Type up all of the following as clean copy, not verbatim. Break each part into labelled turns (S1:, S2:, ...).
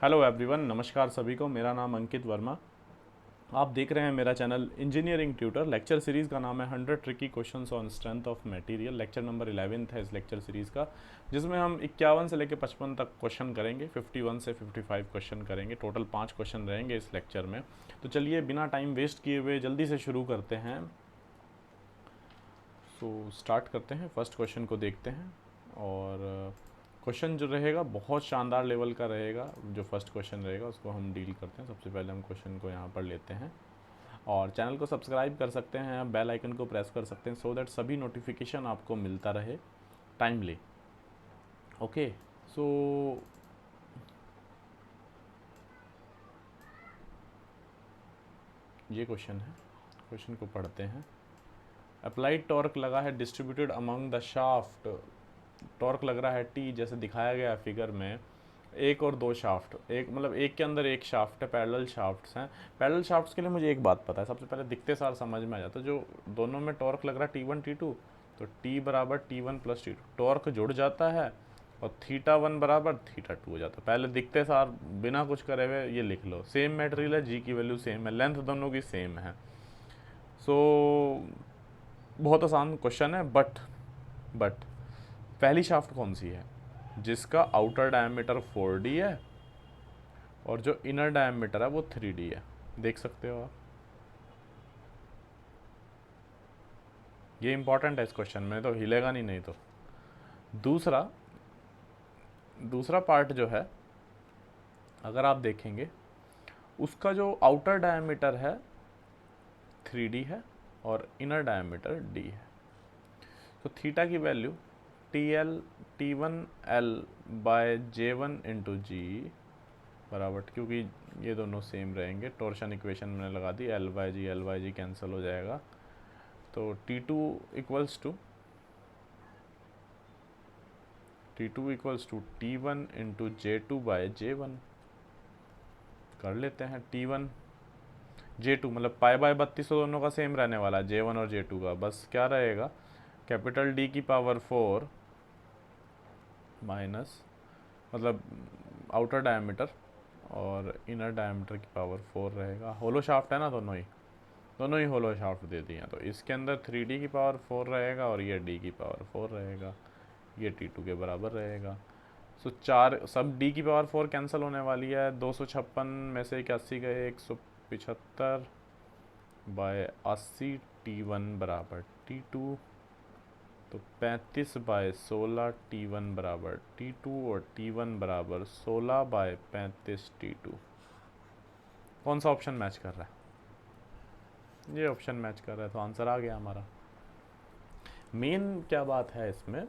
S1: Hello everyone, नमस्कार सभी को। मेरा नाम अंकित वर्मा। आप देख रहे हैं मेरा channel engineering tutor. Lecture series का नाम है 100 tricky questions on strength of material. Lecture number 11 है इस लेक्चर सीरीज़ का, जिसमें हम 51 से लेकर 55 तक क्वेश्चन करेंगे। 51 से 55 क्वेश्चन करेंगे। टोटल 5 क्वेश्चन रहेंगे इस लेक्चर में। तो चलिए बिना टाइम वेस्ट किए हुए जल्दी से शुरू करते हैं। स्टार्ट करते हैं, फर्स्ट क्वेश्चन को देखते हैं। और क्वेश्चन जो रहेगा बहुत शानदार लेवल का रहेगा। जो फर्स्ट क्वेश्चन रहेगा उसको हम डील करते हैं। सबसे पहले हम क्वेश्चन को यहाँ पर लेते हैं और चैनल को सब्सक्राइब कर सकते हैं, बेल आइकन को प्रेस कर सकते हैं, सो दैट सभी नोटिफिकेशन आपको मिलता रहे टाइमली। ओके, सो ये क्वेश्चन है। क्वेश्चन को पढ़ते हैं। अप्लाइड टॉर्क लगा है distributed among the shaft. Torque लग रहा है टी, जैसे दिखाया गया है फिगर में। एक और दो शाफ्ट, एक मतलब एक के अंदर एक शाफ्ट है, पैरेलल शाफ्ट्स हैं। पैरेलल शाफ्ट्स के लिए मुझे एक बात पता है, सबसे पहले दिखते सार समझ में आ जाता है। जो दोनों में टॉर्क लग रहा है T1 T2, तो T बराबर T1 प्लस T2, टॉर्क जुड़ जाता है और θ1 बराबर θ2 हो जाता है। पहले दिखते सार बिना कुछ करे हुए ये लिख लो। सेम मटेरियल है, जी की वैल्यू सेम है, लेंथ दोनों की सेम है। सो बहुत आसान क्वेश्चन है। बट पहली शाफ्ट कौन सी है? जिसका आउटर डायमीटर 4D है और जो इनर डायमीटर है वो 3D है। देख सकते हो आप, ये इंपॉर्टेंट है इस क्वेश्चन में, तो हिलेगा नहीं तो। दूसरा पार्ट जो है, अगर आप देखेंगे उसका जो आउटर डायमीटर है 3D है और इनर डायमीटर D है। तो थीटा की value T1L bye J1 into जी बराबर, क्योंकि ये दोनों सेम रहेंगे, टॉर्शन इक्वेशन मैंने लगा दी, L बाई जी कैंसिल हो जाएगा। तो T2 equals to T1 into J2 bye J1 कर लेते हैं। T1 J2 मतलब पाई बाय 32 दोनों का सेम रहने वाला है, J1 और J2 का। बस क्या रहेगा, कैपिटल D की पावर 4 माइनस मतलब आउटर डायमीटर और इनर डायमीटर की पावर 4 रहेगा। होलो शाफ्ट है ना, दोनों ही होलो शाफ्ट दे दिए हैं, तो इसके अंदर 3D की पावर 4 रहेगा और ये D की पावर 4 रहेगा। ये T2 के बराबर रहेगा। सो चार सब D की पावर 4 कैंसिल होने वाली है। 256 में से 81 गए, 175 बाय 80, T1 बराबर T2, तो 35 बाय 16 T1 बराबर T2 और T1 बराबर 16 बाय 35 T2। कौन सा ऑप्शन मैच कर रहा है? ये ऑप्शन मैच कर रहा है, तो आंसर आ गया हमारा। मेन क्या बात है इसमें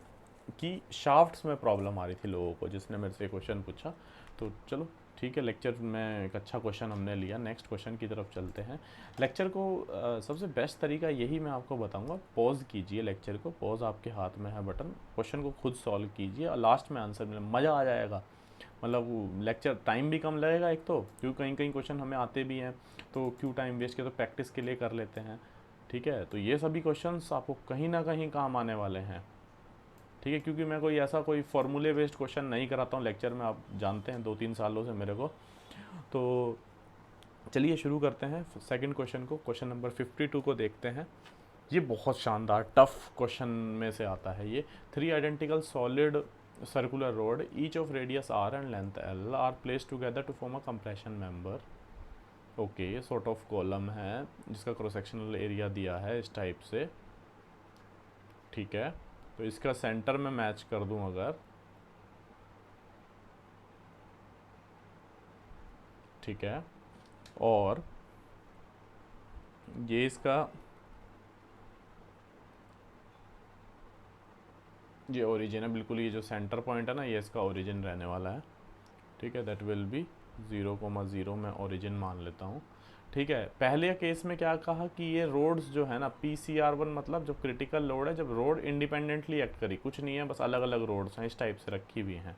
S1: कि शाफ्ट्स में प्रॉब्लम आ रही थी लोगों को, जिसने मेरे से क्वेश्चन पूछा। तो चलो ठीक है, लेक्चर में एक अच्छा क्वेश्चन हमने लिया। नेक्स्ट क्वेश्चन की तरफ चलते हैं। लेक्चर को सबसे बेस्ट तरीका यही मैं आपको बताऊंगा, पॉज कीजिए लेक्चर को। पॉज आपके हाथ में है बटन, क्वेश्चन को खुद सॉल्व कीजिए और लास्ट में आंसर मिले, मज़ा आ जाएगा। मतलब लेक्चर टाइम भी कम लगेगा एक तो, क्योंकि कहीं कहीं क्वेश्चन हमें आते भी हैं, तो क्यों टाइम वेस्ट किया, तो प्रैक्टिस के लिए कर लेते हैं। ठीक है, तो ये सभी क्वेश्चंस आपको कहीं ना कहीं काम आने वाले हैं। ठीक है, क्योंकि मैं कोई फॉर्मूले बेस्ड क्वेश्चन नहीं कराता हूँ लेक्चर में, आप जानते हैं 2-3 सालों से मेरे को। तो चलिए शुरू करते हैं सेकंड क्वेश्चन को। क्वेश्चन नंबर 52 को देखते हैं। ये बहुत शानदार टफ क्वेश्चन में से आता है ये। 3 identical solid circular rod, each of radius r and length l are placed together to form a compression member. Okay, sort of column है जिसका क्रॉस सेक्शनल एरिया दिया है इस टाइप से। ठीक है, तो इसका सेंटर में मैच कर दूं अगर, ठीक है, और ये इसका ये ओरिजिन है बिल्कुल। ये जो सेंटर पॉइंट है ना, ये इसका ओरिजिन रहने वाला है। ठीक है, दैट विल बी 0,0 मैं ओरिजिन मान लेता हूँ। ठीक है, पहले केस में क्या कहा कि ये रोड्स जो है ना, PCR1 मतलब जो क्रिटिकल लोड है, जब रोड इंडिपेंडेंटली एक्ट करी, कुछ नहीं है, बस अलग अलग रोड्स हैं, इस टाइप से रखी हुई हैं।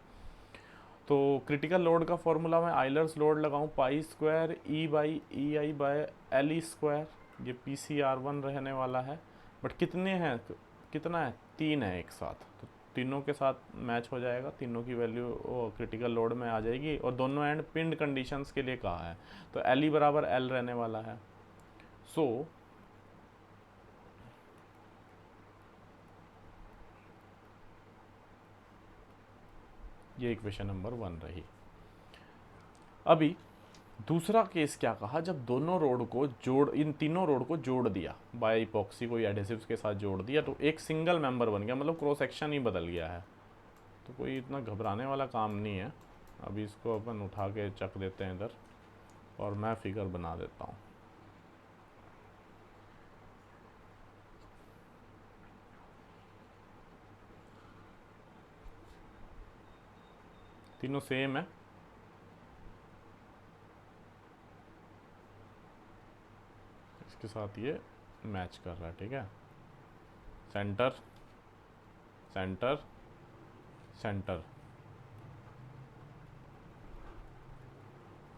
S1: तो क्रिटिकल लोड का फॉर्मूला मैं आइलर्स लोड लगाऊं, pi square E by E I by L E square. ये PCR1 रहने वाला है, बट कितने हैं, कितना है, 3 है एक साथ, तो तीनों के साथ मैच हो जाएगा, तीनों की वैल्यू क्रिटिकल लोड में आ जाएगी, और दोनों एंड पिंड कंडीशंस के लिए कहा है, तो एल ई बराबर एल रहने वाला है। सो ये इक्वेशन नंबर 1 रही। अभी दूसरा केस क्या कहा, जब दोनों रोड को इन तीनों रोड को जोड़ दिया बाय इपॉक्सी कोई एडेसिव्स के साथ जोड़ दिया, तो एक सिंगल मेंबर बन गया, मतलब क्रॉस सेक्शन ही बदल गया है। तो कोई इतना घबराने वाला काम नहीं है। अभी इसको अपन उठा के चक देते हैं इधर, और मैं फिगर बना देता हूँ। तीनों सेम है, इसके साथ ये मैच कर रहा है, ठीक है। सेंटर सेंटर सेंटर,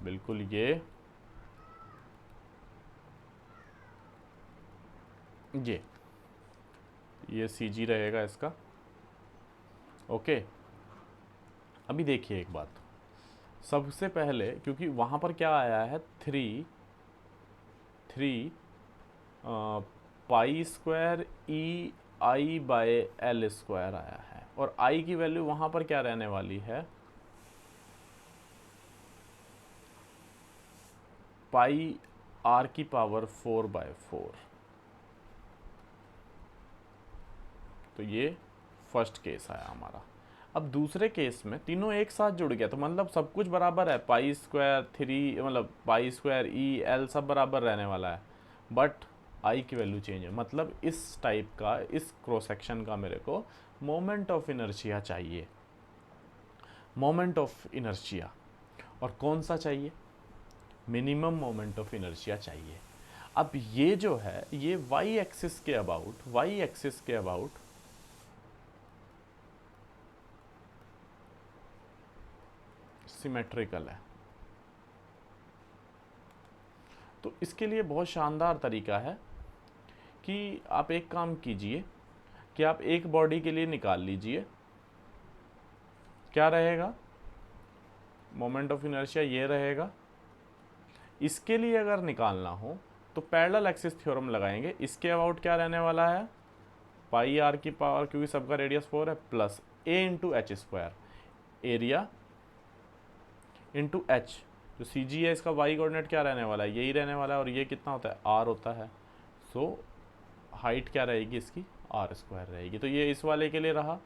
S1: बिल्कुल ये सी जी रहेगा इसका। ओके, अभी देखिए एक बात, सबसे पहले क्योंकि वहाँ पर क्या आया है, 3 pi square E I by L square आया है, और आई की वैल्यू वहाँ पर क्या रहने वाली है, पाई आर की पावर 4/4। तो ये फर्स्ट केस आया हमारा। अब दूसरे केस में तीनों एक साथ जुड़ गया, तो मतलब सब कुछ बराबर है, पाई स्क्वायर 3 मतलब पाई स्क्वायर ई एल सब बराबर रहने वाला है, बट आई की वैल्यू चेंज है। मतलब इस टाइप का, इस क्रॉस सेक्शन का मेरे को मोमेंट ऑफ इनर्शिया चाहिए, मोमेंट ऑफ इनर्शिया। और कौन सा चाहिए, मिनिमम मोमेंट ऑफ इनर्शिया चाहिए। अब ये जो है ये वाई एक्सिस के अबाउट सिमेट्रिकल है। तो इसके लिए बहुत शानदार तरीका है कि आप एक काम कीजिए कि आप एक बॉडी के लिए निकाल लीजिए, क्या रहेगा, मोमेंट ऑफ इनर्शिया ये रहेगा। इसके लिए अगर निकालना हो तो पैरेलल एक्सिस थ्योरम लगाएंगे। इसके अबाउट क्या रहने वाला है, पाई आर की पावर, क्योंकि सबका रेडियस 4 है, plus A into H square, area into H, जो सी जी है इसका वाई कोऑर्डिनेट क्या रहने वाला है, यही रहने वाला है, और ये कितना होता है, आर होता है। सो हाइट क्या रहेगी इसकी, आर स्क्वायर रहेगी। तो ये इस वाले के लिए रहा।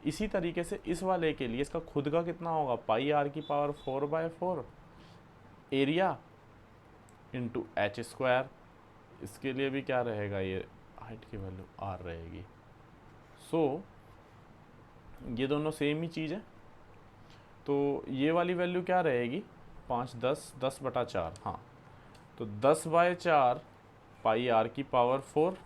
S1: इसी तरीके से इस वाले के लिए इसका खुद का कितना होगा, पाई आर की power 4/4 area into H square. इसके लिए भी क्या रहेगा, ये हाइट की वैल्यू आर रहेगी। सो ये दोनों सेम ही चीज़ है। तो ये वाली वैल्यू क्या रहेगी, 5 10/4, हाँ, तो 10/4 पाई आर की पावर 4,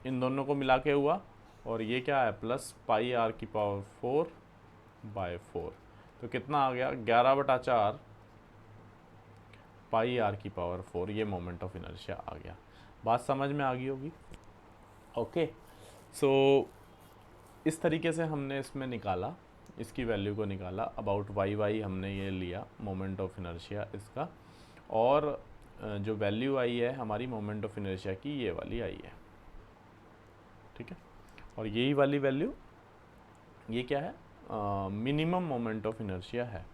S1: इन दोनों को मिला के हुआ, और ये क्या है, प्लस पाई आर की पावर 4/4। तो कितना आ गया, 11/4 पाई आर की पावर 4, ये मोमेंट ऑफ इनर्शिया आ गया। बात समझ में आ गई होगी। ओके, सो इस तरीके से हमने इसमें निकाला, इसकी वैल्यू को निकाला, अबाउट वाई हमने ये लिया मोमेंट ऑफ इनर्शिया इसका, और जो वैल्यू आई है हमारी मोमेंट ऑफ इनर्शिया की, ये वाली आई है, ठीक है। और यही वाली वैल्यू, ये क्या है, मिनिमम मोमेंट ऑफ इनर्शिया है।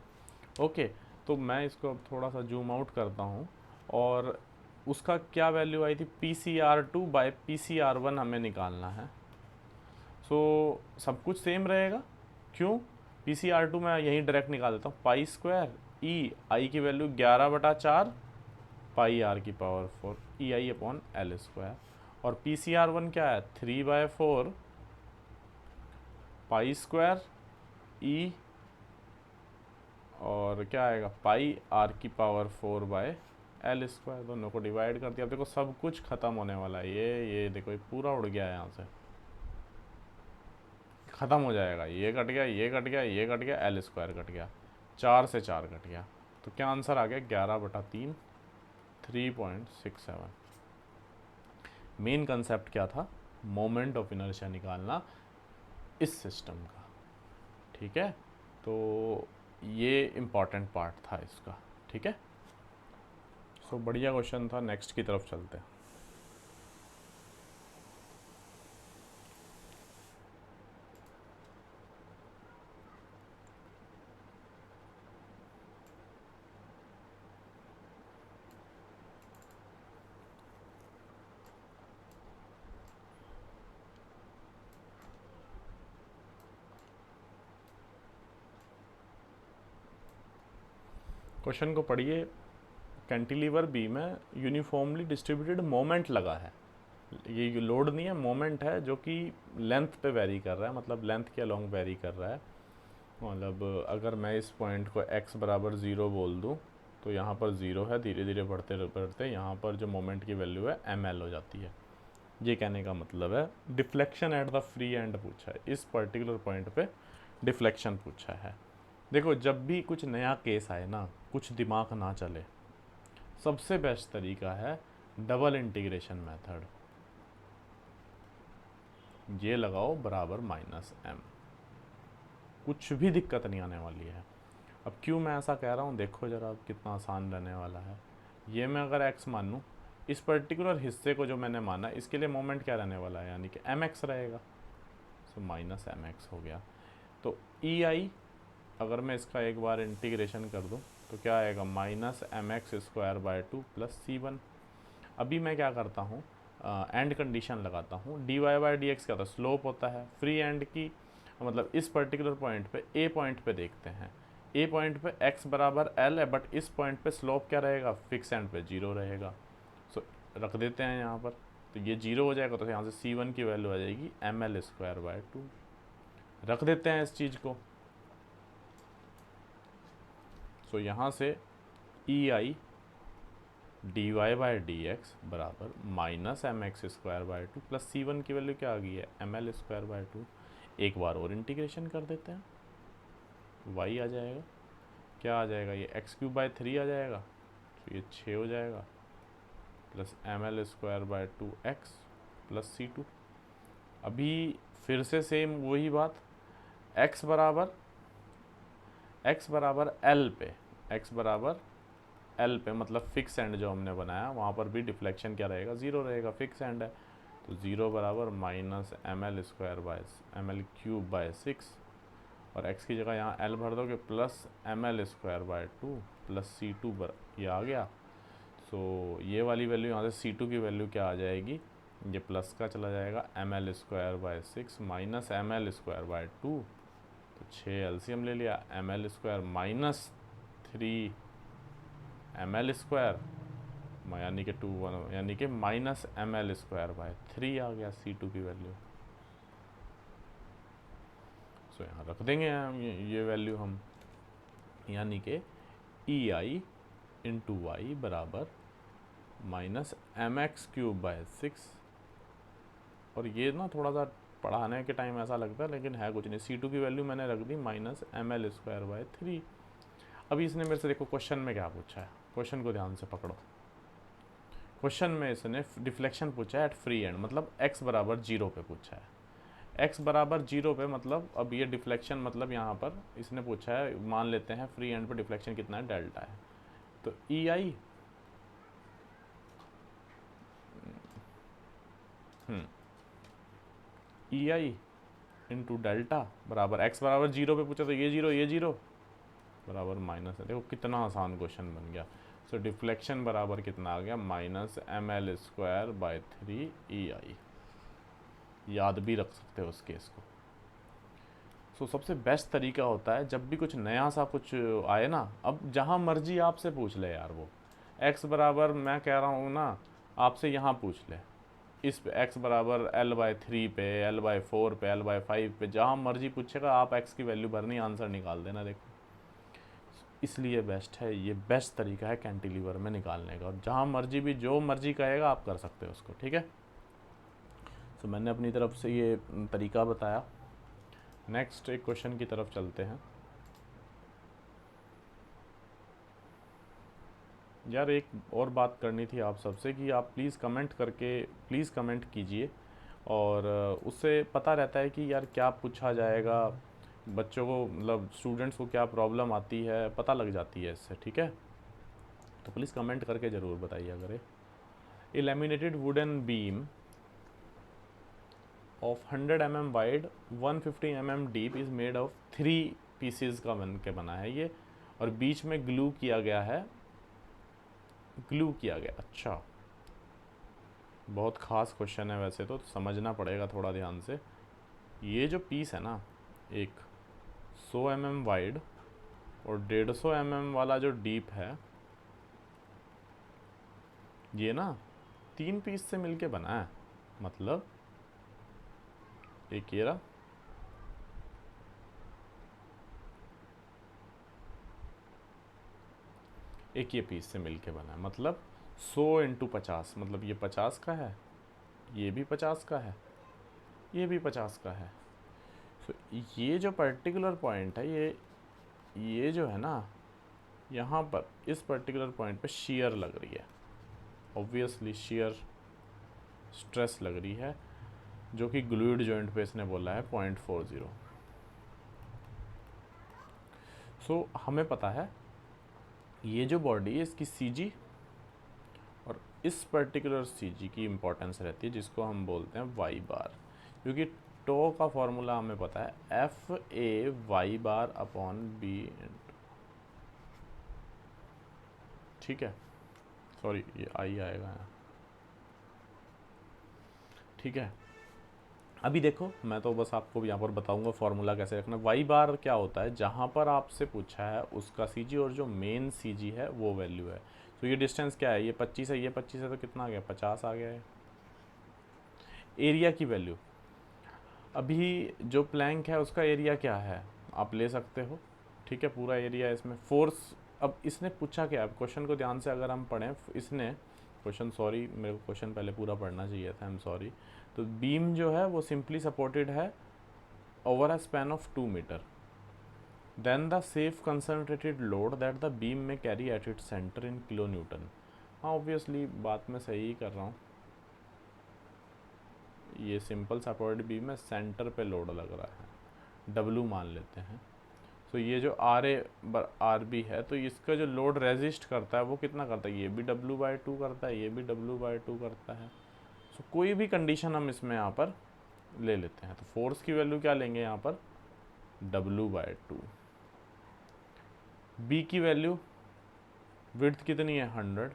S1: ओके, तो मैं इसको अब थोड़ा सा जूम आउट करता हूँ, और उसका क्या वैल्यू आई थी, PC/PC हमें निकालना है। सो सब कुछ सेम रहेगा, क्यों, PC मैं यहीं डायरेक्ट निकाल देता हूँ, पाई स्क्वायर ई आई की वैल्यू 11/4 पाई आर की पावर 4 ई आई अपॉन एल स्क्वायर, और PC क्या है, 3/4 पाई स्क्वायर ई, और क्या आएगा, पाई आर की पावर 4/एल स्क्वायर। दोनों को डिवाइड कर दिया। अब देखो सब कुछ खत्म होने वाला है, ये देखो, ये पूरा उड़ गया है, यहाँ से ख़त्म हो जाएगा, ये कट गया, ये कट गया, ये कट गया, एल स्क्वायर कट गया, 4 से 4 कट गया। तो क्या आंसर आ गया, 11/3, 3.67। मेन कंसेप्ट क्या था, मोमेंट ऑफ इनर्शिया निकालना इस सिस्टम का। ठीक है, तो ये इम्पॉर्टेंट पार्ट था इसका। ठीक है, सो बढ़िया क्वेश्चन था। नेक्स्ट की तरफ चलते हैं। क्वेश्चन को पढ़िए। कैंटिलीवर बीम में यूनिफॉर्मली डिस्ट्रीब्यूटेड मोमेंट लगा है। ये लोड नहीं है, मोमेंट है जो कि लेंथ पे वेरी कर रहा है, मतलब लेंथ के अलोंग वेरी कर रहा है। मतलब अगर मैं इस पॉइंट को x बराबर 0 बोल दूँ तो यहाँ पर 0 है, धीरे धीरे बढ़ते बढ़ते यहाँ पर जो मोमेंट की वैल्यू है ml हो जाती है। ये कहने का मतलब है deflection at the free and पूछा है, इस पर्टिकुलर पॉइंट पे डिफ्लेक्शन पूछा है। देखो, जब भी कुछ नया केस आए ना, कुछ दिमाग ना चले, सबसे बेस्ट तरीका है डबल इंटीग्रेशन मेथड। ये लगाओ बराबर -m, कुछ भी दिक्कत नहीं आने वाली है। अब क्यों मैं ऐसा कह रहा हूँ, देखो ज़रा कितना आसान रहने वाला है। ये मैं अगर x मानूँ, इस पर्टिकुलर हिस्से को जो मैंने माना, इसके लिए मोमेंट क्या रहने वाला है, यानी कि mx रहेगा। सो -mx हो गया। तो ei अगर मैं इसका एक बार इंटीग्रेशन कर दूँ तो क्या आएगा, -mx² / 2 + c1। अभी मैं क्या करता हूँ, एंड कंडीशन लगाता हूँ। dy/dx क्या होता है, स्लोप होता है। फ्री एंड की मतलब इस पर्टिकुलर पॉइंट पे, ए पॉइंट पे देखते हैं, ए पॉइंट पे x बराबर l है, बट इस पॉइंट पे स्लोप क्या रहेगा, फिक्स एंड पे 0 रहेगा। सो रख देते हैं यहाँ पर, तो ये 0 हो जाएगा, तो यहाँ से c1 की वैल्यू आ जाएगी ml² / 2। रख देते हैं इस चीज़ को। सो यहाँ से ei dy/dx बराबर -mx² / 2 + c1 की वैल्यू क्या आ गई है, ml²/2। एक बार और इंटीग्रेशन कर देते हैं, y आ जाएगा, क्या आ जाएगा, ये x³ / 3 आ जाएगा, तो ये 6 हो जाएगा, प्लस ml²/2x + c2। अभी फिर से सेम वही बात, x बराबर l पे, x बराबर l पे मतलब फिक्स एंड जो हमने बनाया, वहाँ पर भी डिफ्लेक्शन क्या रहेगा, 0 रहेगा, फिक्स एंड है। तो 0 बराबर -ml3/6, और x की जगह यहाँ l भर दोगे, प्लस ml²/2 + c2 ये आ गया। सो ये वाली वैल्यू यहाँ से c2 की वैल्यू क्या आ जाएगी, ये प्लस का चला जाएगा, ml²/6 - ml²/2, तो 6 एलसीएम ले लिया, ml² -3 ml² यानी कि 2 यानी कि -ml²/3 आ गया c2 की वैल्यू। सो यहाँ रख देंगे हम ये वैल्यू हम, यानी कि ei × y बराबर -mx³ / 6। और ये ना थोड़ा सा पढ़ाने के टाइम ऐसा लगता है, लेकिन है कुछ नहीं। c2 की वैल्यू मैंने रख दी -ml²/3। अभी इसने मेरे से, देखो क्वेश्चन में क्या पूछा है, क्वेश्चन को ध्यान से पकड़ो। क्वेश्चन में इसने डिफ्लेक्शन पूछा है एट फ्री एंड, मतलब x बराबर 0 पे पूछा है। x बराबर 0 पे मतलब, अब ये डिफ्लेक्शन मतलब यहाँ पर इसने पूछा है, मान लेते हैं फ्री एंड पे डिफ्लेक्शन कितना है, डेल्टा है। तो ei ei × डेल्टा बराबर, x बराबर 0 पे पूछा तो ये 0 बराबर माइनस है। देखो कितना आसान क्वेश्चन बन गया। सो डिफ्लेक्शन बराबर कितना आ गया, -ml²/3 ei। याद भी रख सकते हो उस केस को। सो सबसे बेस्ट तरीका होता है, जब भी कुछ नया सा कुछ आए ना, अब जहाँ मर्जी आपसे पूछ ले यार, वो x बराबर, मैं कह रहा हूँ ना, आपसे यहाँ पूछ ले, इस पे x बराबर l/3 पे, l/4 पे, l/5 पे, जहाँ मर्जी पूछेगा, आप x की वैल्यू भरनी, आंसर निकाल देना। देखो, इसलिए बेस्ट है, ये बेस्ट तरीका है कैंटिलीवर में निकालने का। और जहाँ मर्जी भी जो मर्जी कहेगा आप कर सकते हो उसको। ठीक है, तो मैंने अपनी तरफ से ये तरीका बताया। नेक्स्ट एक क्वेश्चन की तरफ चलते हैं। यार एक और बात करनी थी आप सबसे, कि आप प्लीज़ कमेंट कीजिए, और उससे पता रहता है कि यार क्या पूछा जाएगा, बच्चों को मतलब स्टूडेंट्स को क्या प्रॉब्लम आती है पता लग जाती है इससे, ठीक है। तो प्लीज़ कमेंट करके ज़रूर बताइए अगर ये। A laminated wooden beam of 100 mm wide 150 mm deep is made of 3 pieces का बन के बना है ये, और बीच में ग्लू किया गया है, ग्लू किया गया। अच्छा, बहुत ख़ास क्वेश्चन है वैसे तो समझना पड़ेगा थोड़ा ध्यान से। ये जो पीस है ना, एक 100 mm वाइड और 150 mm वाला जो डीप है, ये ना 3 पीस से मिलके बना है। मतलब एक ये रहा, एक ये पीस से मिलके बना है। मतलब 100 इंटू 50, मतलब ये 50 का है, ये भी 50 का है, ये भी 50 का है। तो ये जो पर्टिकुलर पॉइंट है, ये जो है ना, यहाँ पर इस पर्टिकुलर पॉइंट पे शियर लग रही है, ऑब्वियसली शियर स्ट्रेस लग रही है, जो कि ग्लूइड जॉइंट पे इसने बोला है 0.40। सो हमें पता है ये जो बॉडी है इसकी सी और इस पर्टिकुलर सी की इम्पोर्टेंस रहती है, जिसको हम बोलते हैं वाई बार, क्योंकि टो का फॉर्मूला हमें पता है FA/y/B। ठीक है, सॉरी ये आई आएगा यहाँ, ठीक है। अभी देखो मैं तो बस आपको यहाँ पर बताऊंगा फॉर्मूला कैसे रखना। वाई बार क्या होता है, जहाँ पर आपसे पूछा है उसका सी और जो मेन सी है वो वैल्यू है। तो ये डिस्टेंस क्या है, ये 25 है, ये 25 है, तो कितना आ गया, 50 आ गया है। एरिया की वैल्यू, अभी जो प्लैंक है उसका एरिया क्या है आप ले सकते हो, ठीक है, पूरा एरिया इसमें। फोर्स, अब इसने पूछा क्या है, क्वेश्चन को ध्यान से अगर हम पढ़ें, इसने क्वेश्चन, सॉरी मेरे को क्वेश्चन पहले पूरा पढ़ना चाहिए था, आई एम सॉरी। तो बीम जो है वो सिंपली सपोर्टेड है over a span of 2 metre, then the safe concentrated load that the beam में carry at it centre in kilonewton. हाँ ऑब्वियसली बात मैं सही ही कर रहा हूँ, ये सिंपल सपोर्टेड बीम में सेंटर पे लोड लग रहा है, डब्लू मान लेते हैं। तो ये जो RA/RB है, तो इसका जो लोड रेजिस्ट करता है वो कितना करता है, ये भी W/2 करता है, ये भी W/2 करता है। सो कोई भी कंडीशन हम इसमें यहाँ पर ले लेते हैं, तो फोर्स की वैल्यू क्या लेंगे यहाँ पर, W/2। B की वैल्यू, विड्थ कितनी है 100,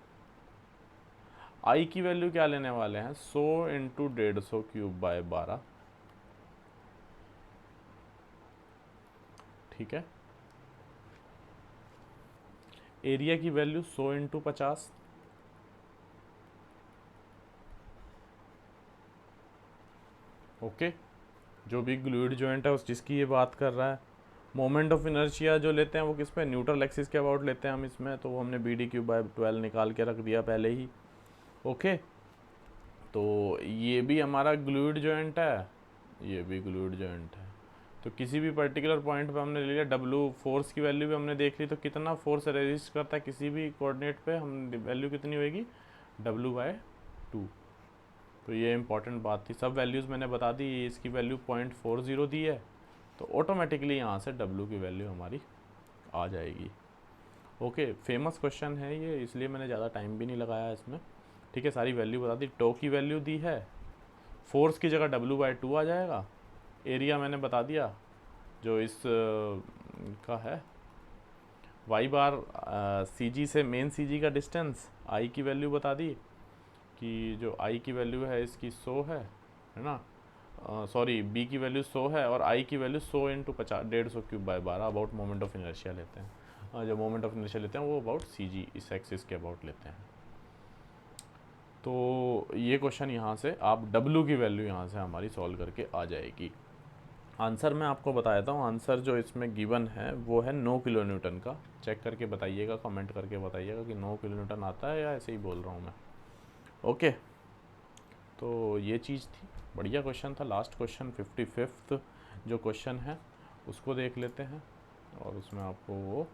S1: I की वैल्यू क्या लेने वाले हैं 100 इंटू 150 क्यूब बाय 12, ठीक है। एरिया की वैल्यू 100 इंटू 50, ओके, जो भी ग्लूइड जॉइंट है उस जिसकी ये बात कर रहा है। मोमेंट ऑफ इनर्शिया जो लेते हैं वो किस पे, न्यूट्रल एक्सिस के अबाउट लेते हैं हम इसमें, तो वो हमने BD/12 निकाल के रख दिया पहले ही, ओके। तो ये भी हमारा ग्लूइड जॉइंट है, ये भी ग्लूइड जॉइंट है। तो किसी भी पर्टिकुलर पॉइंट पे हमने ले लिया, W फोर्स की वैल्यू भी हमने देख ली, तो कितना फोर्स रेजिस्ट करता है किसी भी कोऑर्डिनेट पे, हम वैल्यू कितनी होगी W/2। तो ये इंपॉर्टेंट बात थी, सब वैल्यूज़ मैंने बता दी, इसकी वैल्यू 0.40 दी है, तो ऑटोमेटिकली यहाँ से W की वैल्यू हमारी आ जाएगी। ओके, फेमस क्वेश्चन है ये, इसलिए मैंने ज़्यादा टाइम भी नहीं लगाया इसमें, ठीक है। सारी वैल्यू बता दी, टो की वैल्यू दी है, फोर्स की जगह W/2 आ जाएगा, एरिया मैंने बता दिया जो इस का है, Y/, CG से मेन CG का डिस्टेंस, I की वैल्यू बता दी कि जो I की वैल्यू है इसकी 100 है ना, सॉरी B की वैल्यू 100 है और I की value 100 into 150 cube by 12 about moment of inertia लेते हैं। जो मोमेंट ऑफ इनर्शिया लेते हैं वो अबाउट CG, इस एक्सिस के अबाउट लेते हैं। तो ये क्वेश्चन यहाँ से आप W की वैल्यू यहाँ से हमारी सॉल्व करके आ जाएगी। आंसर मैं आपको बता देता हूँ, आंसर जो इसमें गिवन है वो है 9 किलो न्यूटन का। चेक करके बताइएगा, कमेंट करके बताइएगा कि 9 किलो न्यूटन आता है या ऐसे ही बोल रहा हूँ मैं, ओके। तो ये चीज़ थी, बढ़िया क्वेश्चन था। लास्ट क्वेश्चन 55th जो क्वेश्चन है उसको देख लेते हैं, और उसमें आपको वो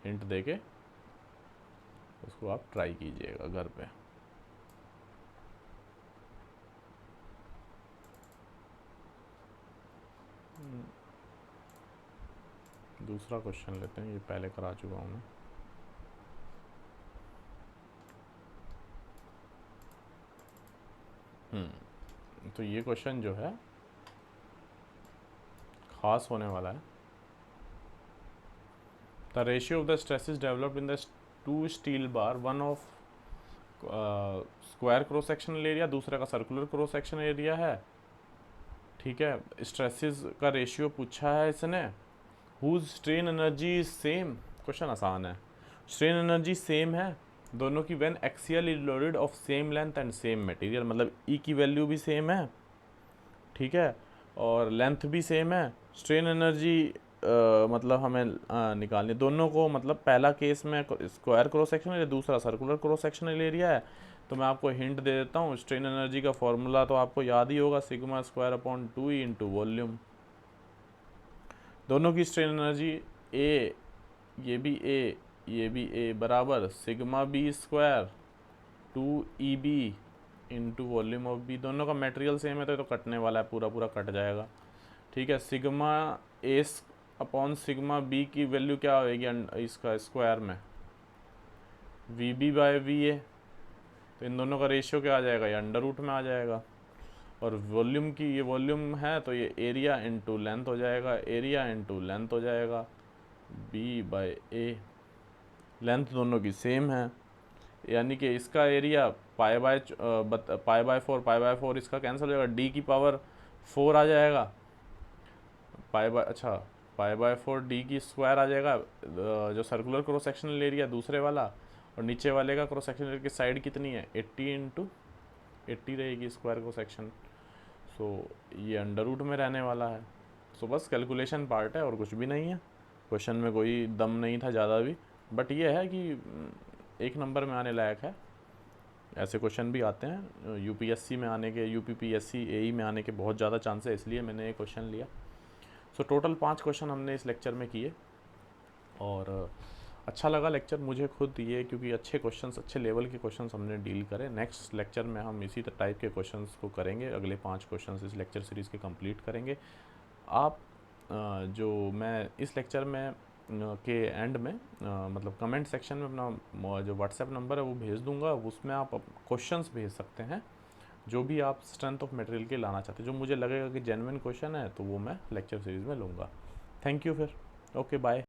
S1: हिंट दे के उसको आप ट्राई कीजिएगा घर पे। दूसरा क्वेश्चन लेते हैं, ये पहले करा चुका हूँ मैं। तो ये क्वेश्चन जो है खास होने वाला है। The ratio of the stresses developed in the to steel bar, one of square cross sectional area, दूसरे का सर्कुलर क्रॉस सेक्शनल एरिया है। ठीक है, स्ट्रेसेस का रेशियो पूछा है इसने। Whose strain energy is same, question आसान है। स्ट्रेन एनर्जी सेम है दोनों की when axial is loaded of same length and same material, मतलब ई की वैल्यू भी सेम है, ठीक है, और लेंथ भी सेम है। स्ट्रेन एनर्जी मतलब हमें निकालनी दोनों को, मतलब पहला केस में स्क्वायर क्रॉस सेक्शनल एरिया, दूसरा सर्कुलर क्रॉस सेक्शनल एरिया है। तो मैं आपको हिंट दे देता हूँ, स्ट्रेन एनर्जी का फॉर्मूला तो आपको याद ही होगा, sigma square upon 2 into volume. दोनों की स्ट्रेन एनर्जी ए, ये भी ए, ये भी ए, बराबर sigma B square 2 EB into volume of B. दोनों का मटेरियल सेम है तो कटने वाला है, पूरा पूरा कट जाएगा। ठीक है, sigma A upon sigma B की वैल्यू क्या होगी इसका स्क्वायर में, V B by V A. तो इन दोनों का रेशियो क्या आ जाएगा, ये अंडर रूट में आ जाएगा। और वॉल्यूम की, ये वॉल्यूम है तो ये एरिया इंटू लेंथ हो जाएगा, एरिया इंटू लेंथ हो जाएगा, बी बाय ए। लेंथ दोनों की सेम है, यानी कि इसका एरिया पाई बाय 4 इसका कैंसिल हो जाएगा, डी की पावर 4 आ जाएगा, पाई बाय 4 डी की स्क्वायर आ जाएगा। जो सर्कुलर क्रॉस सेक्शनल एरिया दूसरे वाला, और नीचे वाले का क्रॉस सेक्शनल एरिया की साइड कितनी है, 80 इंटू 80 रहेगी स्क्वायर क्रॉस सेक्शन। सो ये अंडर रूट में रहने वाला है। सो बस कैलकुलेशन पार्ट है और कुछ भी नहीं है, क्वेश्चन में कोई दम नहीं था ज़्यादा भी, बट ये है कि एक नंबर में आने लायक है। ऐसे क्वेश्चन भी आते हैं यूपीएससी में आने के, यूपीपीएससी एई में आने के बहुत ज़्यादा चांस है, इसलिए मैंने ये क्वेश्चन लिया। सो टोटल 5 क्वेश्चन हमने इस लेक्चर में किए, और अच्छा लगा लेक्चर मुझे खुद ये, क्योंकि अच्छे क्वेश्चंस, अच्छे लेवल के क्वेश्चंस हमने डील करें। नेक्स्ट लेक्चर में हम इसी टाइप के क्वेश्चंस को करेंगे, अगले 5 क्वेश्चंस इस लेक्चर सीरीज़ के कंप्लीट करेंगे। आप जो मैं इस लेक्चर में के एंड में मतलब कमेंट सेक्शन में अपना जो व्हाट्सएप नंबर है वो भेज दूंगा, उसमें आप क्वेश्चंस भेज सकते हैं जो भी आप स्ट्रेंथ ऑफ मटेरियल के लाना चाहते हैं, जो मुझे लगेगा कि जेन्युइन क्वेश्चन है तो वो मैं लेक्चर सीरीज़ में लूँगा। थैंक यू फिर, ओके बाय।